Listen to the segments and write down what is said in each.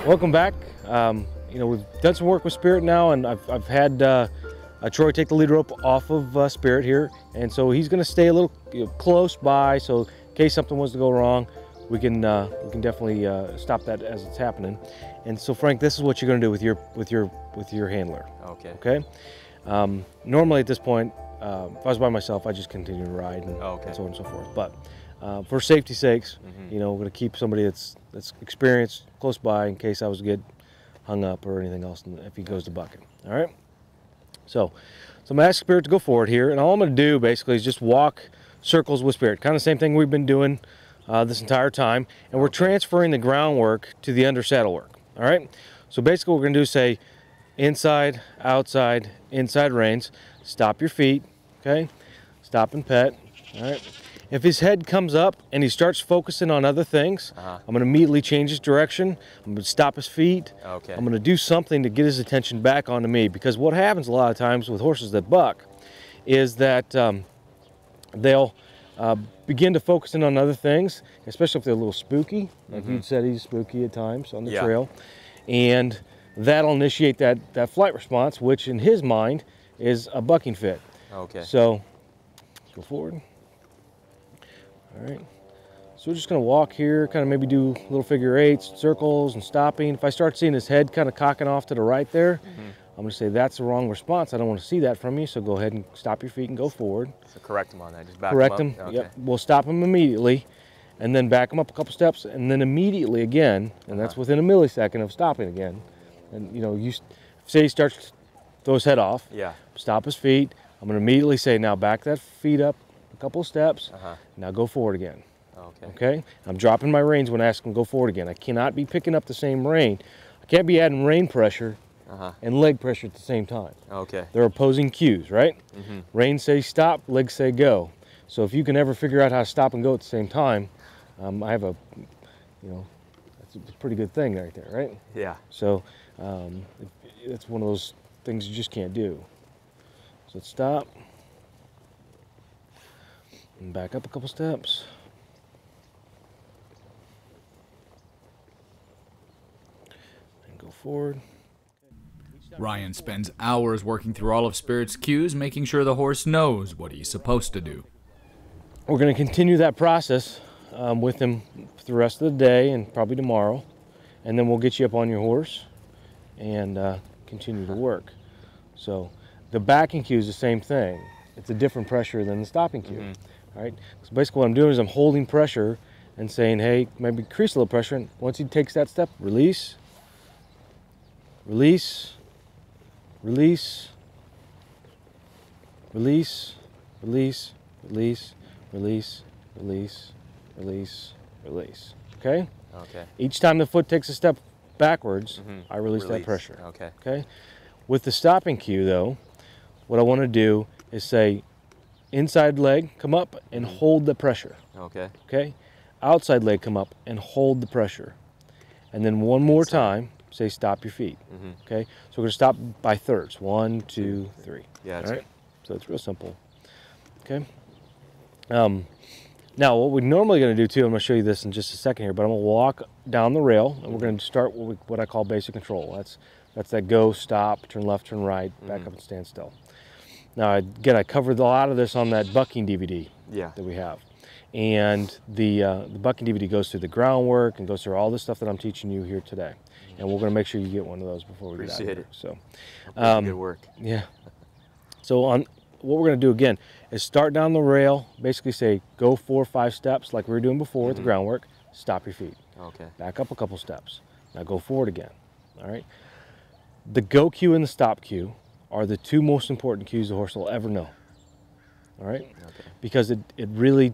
Welcome back. You know, we've done some work with Spirit now, and I've had Troy take the lead rope off of Spirit here, and so he's going to stay a little close by, so in case something was to go wrong, we can definitely stop that as it's happening. And so, Frank, this is what you're going to do with your handler. Okay. Okay. Normally at this point, if I was by myself, I'd just continue to ride and, and so on and so forth. But for safety's sakes, you know, we're going to keep somebody that's experienced close by in case I was to get hung up or anything else if he goes to bucking. All right. So I'm going to ask Spirit to go forward here, and all I'm going to do basically is just walk circles with Spirit. Kind of the same thing we've been doing this entire time, and we're transferring the groundwork to the under saddle work. All right. So basically, what we're going to do is say inside, outside, inside reins. Stop your feet. Okay. Stop and pet. All right. If his head comes up and he starts focusing on other things, I'm going to immediately change his direction. I'm going to stop his feet. Okay. I'm going to do something to get his attention back onto me, because what happens a lot of times with horses that buck is that they'll begin to focus in on other things, especially if they're a little spooky. Like you said, he's spooky at times on the trail. And that'll initiate that flight response, which in his mind is a bucking fit. Okay. So go forward. All right, so we're just going to walk here, kind of maybe do little figure eights, circles, and stopping. If I start seeing his head kind of cocking off to the right there, I'm going to say that's the wrong response. I don't want to see that from you, so go ahead and stop your feet and go forward. So correct him on that, just back Correct him him, up? yep. We'll stop him immediately, and then back him up a couple steps, and then immediately again, and that's within a millisecond of stopping again. And you know, you say he starts to throw his head off, stop his feet. I'm going to immediately say, now back that feet up a couple of steps, now go forward again. Okay. I'm dropping my reins when I ask him to go forward again. I cannot be picking up the same rein. I can't be adding rein pressure and leg pressure at the same time. Okay. They're opposing cues, right? Reins say stop, legs say go. So if you can ever figure out how to stop and go at the same time, I have a, you know, that's a pretty good thing right there, right? Yeah. So it's one of those things you just can't do. So let's stop. And back up a couple steps. And go forward. Ryan spends hours working through all of Spirit's cues, making sure the horse knows what he's supposed to do. We're going to continue that process with him for the rest of the day and probably tomorrow. And then we'll get you up on your horse and continue to work. So the backing cue is the same thing. It's a different pressure than the stopping cue. All right. So basically what I'm doing is I'm holding pressure and saying, hey, maybe increase a little pressure. And once he takes that step, release, release, release, release, release, release, release, release, release, release. Okay? Okay. Each time the foot takes a step backwards, I release that pressure. Okay. Okay? With the stopping cue, though, what I want to do is say, inside leg, come up and hold the pressure. Okay. Okay? Outside leg, come up and hold the pressure. And then one more time, say stop your feet. Okay? So we're going to stop by thirds. 1, 2, 3. Yeah. All right? So it's real simple. Okay? Now, what we're normally going to do, too, I'm going to show you this in just a second here, but I'm going to walk down the rail, and we're going to start what I call basic control. That's that go, stop, turn left, turn right, back up and stand still. Now, again, I covered a lot of this on that bucking DVD that we have. And the bucking DVD goes through the groundwork and goes through all this stuff that I'm teaching you here today. And we're going to make sure you get one of those before we get out of here. So, good work. Yeah. So what we're going to do again is start down the rail, basically say go 4 or 5 steps like we were doing before with the groundwork, stop your feet. Okay. Back up a couple steps. Now go forward again. All right. The go cue and the stop cue are the two most important cues the horse will ever know. All right? Okay. Because it really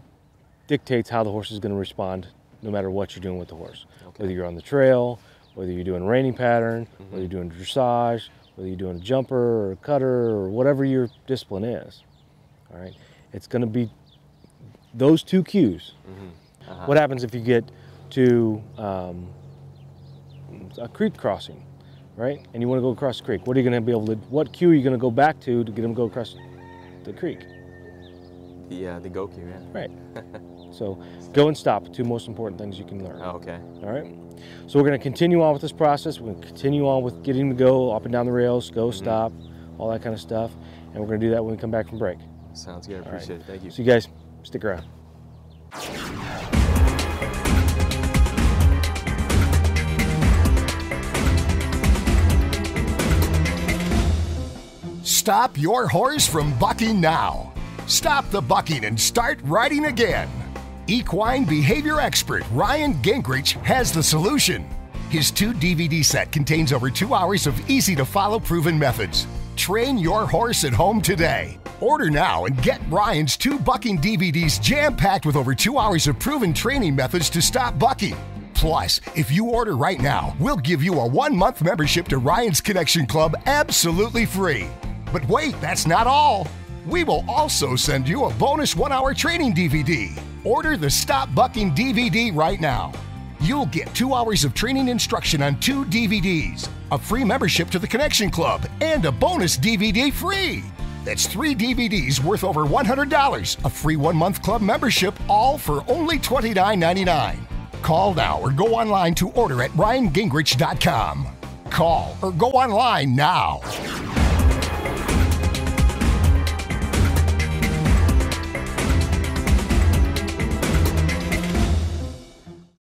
dictates how the horse is going to respond no matter what you're doing with the horse. Okay. Whether you're on the trail, whether you're doing a reining pattern, whether you're doing dressage, whether you're doing a jumper or a cutter or whatever your discipline is. All right? It's going to be those two cues. What happens if you get to a creek crossing, right? And you want to go across the creek. What are you going to be able to, what cue are you going to go back to get them to go across the creek? The go cue, yeah. Right. So go and stop, two most important things you can learn. Oh, okay. All right? So we're going to continue on with this process. We're going to continue on with getting him to go up and down the rails, go, stop, all that kind of stuff. And we're going to do that when we come back from break. Sounds good. I appreciate it. Thank you. So you guys, stick around. Stop your horse from bucking now. Stop the bucking and start riding again. Equine behavior expert Ryan Gingerich has the solution. His 2 DVD set contains over 2 hours of easy-to-follow proven methods. Train your horse at home today. Order now and get Ryan's 2 bucking DVDs jam-packed with over 2 hours of proven training methods to stop bucking. Plus, if you order right now, we'll give you a 1-month membership to Ryan's Connection Club absolutely free. But wait, that's not all. We will also send you a bonus 1-hour training DVD. Order the Stop Bucking DVD right now. You'll get 2 hours of training instruction on 2 DVDs, a free membership to the Connection Club, and a bonus DVD free. That's 3 DVDs worth over $100, a free 1-month club membership, all for only $29.99. Call now or go online to order at RyanGingerich.com. Call or go online now.